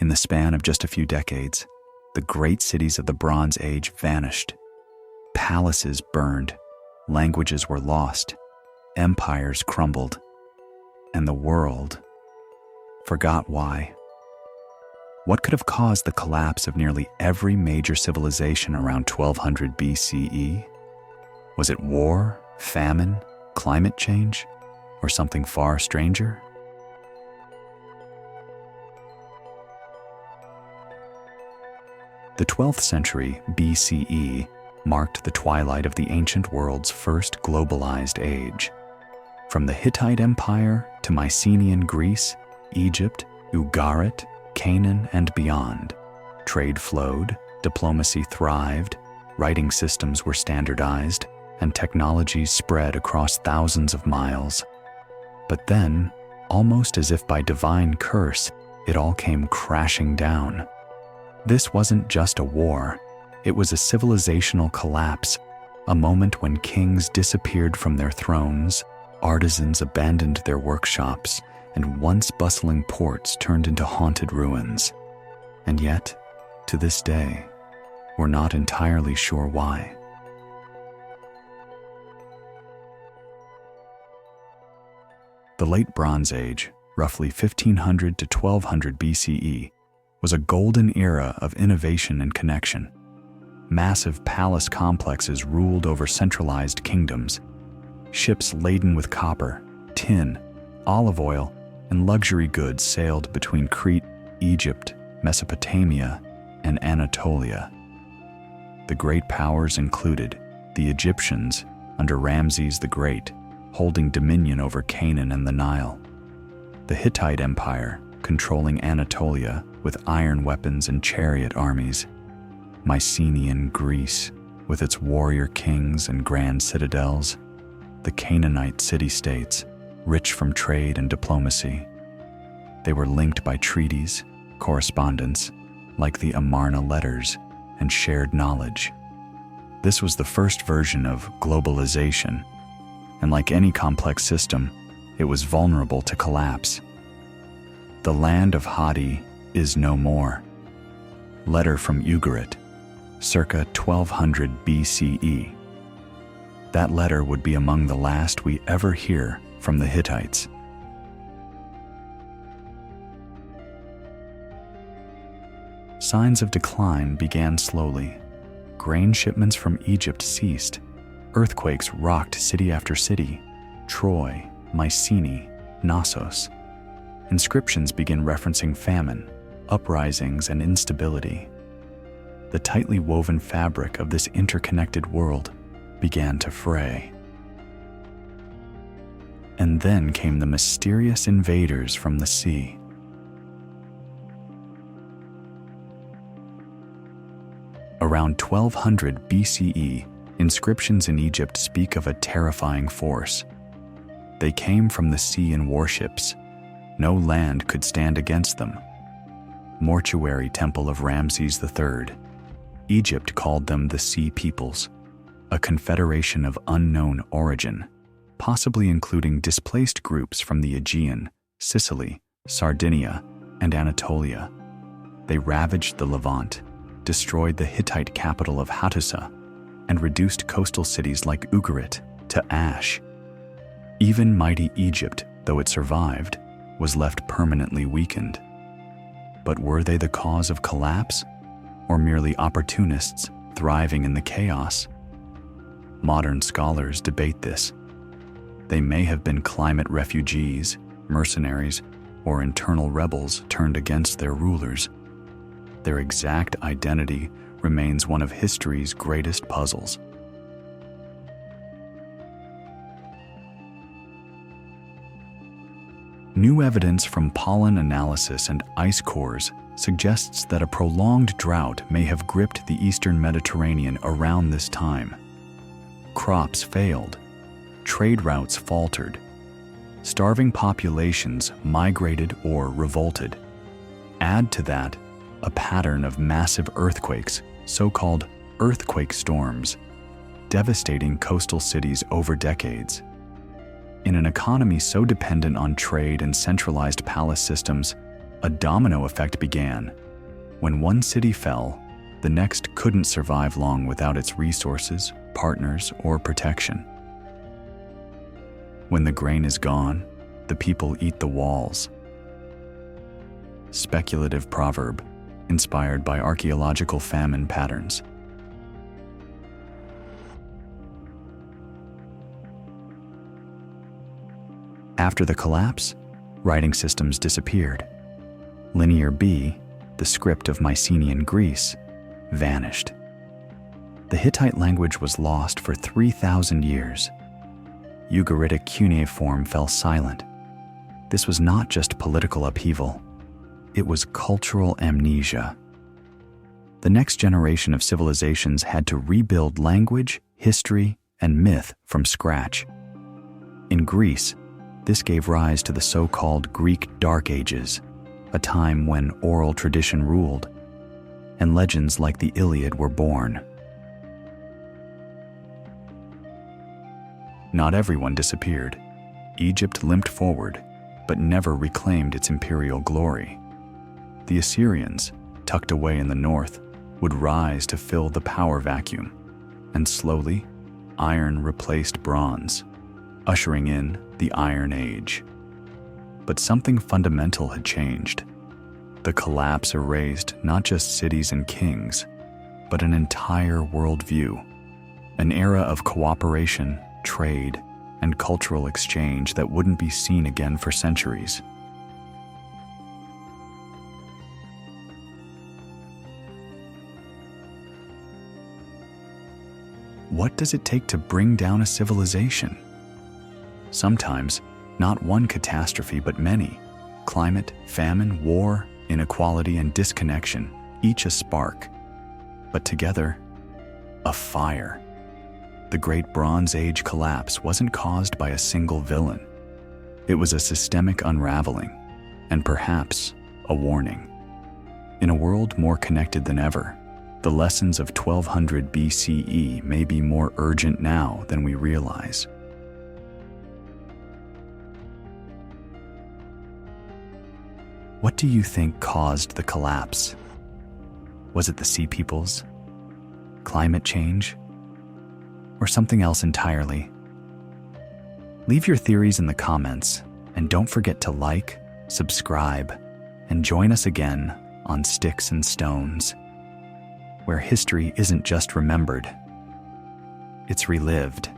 In the span of just a few decades, the great cities of the Bronze Age vanished. Palaces burned, languages were lost, empires crumbled, and the world forgot why. What could have caused the collapse of nearly every major civilization around 1200 BCE? Was it war, famine, climate change, or something far stranger? The 12th century BCE marked the twilight of the ancient world's first globalized age. From the Hittite Empire to Mycenaean Greece, Egypt, Ugarit, Canaan, and beyond, trade flowed, diplomacy thrived, writing systems were standardized, and technologies spread across thousands of miles. But then, almost as if by divine curse, it all came crashing down. This wasn't just a war, it was a civilizational collapse, a moment when kings disappeared from their thrones, artisans abandoned their workshops, and once bustling ports turned into haunted ruins. And yet, to this day, we're not entirely sure why. The Late Bronze Age, roughly 1500 to 1200 BCE, was a golden era of innovation and connection. Massive palace complexes ruled over centralized kingdoms. Ships laden with copper, tin, olive oil, and luxury goods sailed between Crete, Egypt, Mesopotamia, and Anatolia. The great powers included the Egyptians under Ramses the Great, holding dominion over Canaan and the Nile; the Hittite Empire, controlling Anatolia with iron weapons and chariot armies; Mycenaean Greece, with its warrior kings and grand citadels; the Canaanite city-states, rich from trade and diplomacy. They were linked by treaties, correspondence, like the Amarna letters, and shared knowledge. This was the first version of globalization, and like any complex system, it was vulnerable to collapse. The land of Hadi is no more. Letter from Ugarit, circa 1200 BCE. That letter would be among the last we ever hear from the Hittites. Signs of decline began slowly. Grain shipments from Egypt ceased. Earthquakes rocked city after city: Troy, Mycenae, Knossos. Inscriptions began referencing famine, uprisings, and instability. The tightly woven fabric of this interconnected world began to fray. And then came the mysterious invaders from the sea. Around 1200 BCE, inscriptions in Egypt speak of a terrifying force. They came from the sea in warships. No land could stand against them. Mortuary temple of Ramses III. Egypt called them the Sea Peoples, a confederation of unknown origin, possibly including displaced groups from the Aegean, Sicily, Sardinia, and Anatolia. They ravaged the Levant, destroyed the Hittite capital of Hattusa, and reduced coastal cities like Ugarit to ash. Even mighty Egypt, though it survived, was left permanently weakened. But were they the cause of collapse, or merely opportunists thriving in the chaos? Modern scholars debate this. They may have been climate refugees, mercenaries, or internal rebels turned against their rulers. Their exact identity remains one of history's greatest puzzles. New evidence from pollen analysis and ice cores suggests that a prolonged drought may have gripped the eastern Mediterranean around this time. Crops failed, trade routes faltered, starving populations migrated or revolted. Add to that a pattern of massive earthquakes, so-called earthquake storms, devastating coastal cities over decades. In an economy so dependent on trade and centralized palace systems, A domino effect began. When one city fell, the next couldn't survive long without its resources, partners, or protection. When the grain is gone, the people eat the walls. Speculative proverb, inspired by archaeological famine patterns. After the collapse, writing systems disappeared. Linear B, the script of Mycenaean Greece, vanished. The Hittite language was lost for 3,000 years. Ugaritic cuneiform fell silent. This was not just political upheaval. It was cultural amnesia. The next generation of civilizations had to rebuild language, history, and myth from scratch. In Greece, this gave rise to the so-called Greek Dark Ages, a time when oral tradition ruled, and legends like the Iliad were born. Not everyone disappeared. Egypt limped forward, but never reclaimed its imperial glory. The Assyrians, tucked away in the north, would rise to fill the power vacuum, and slowly, iron replaced bronze, ushering in the Iron Age. But something fundamental had changed. The collapse erased not just cities and kings, but an entire worldview, an era of cooperation, trade, and cultural exchange that wouldn't be seen again for centuries. What does it take to bring down a civilization? Sometimes, not one catastrophe, but many. Climate, famine, war, inequality, and disconnection, each a spark. But together, a fire. The Great Bronze Age collapse wasn't caused by a single villain. It was a systemic unraveling, and perhaps a warning. In a world more connected than ever, the lessons of 1200 BCE may be more urgent now than we realize. What do you think caused the collapse? Was it the sea peoples, climate change, or something else entirely? Leave your theories in the comments, and don't forget to like, subscribe, and join us again on Sticks and Stones, where history isn't just remembered, it's relived.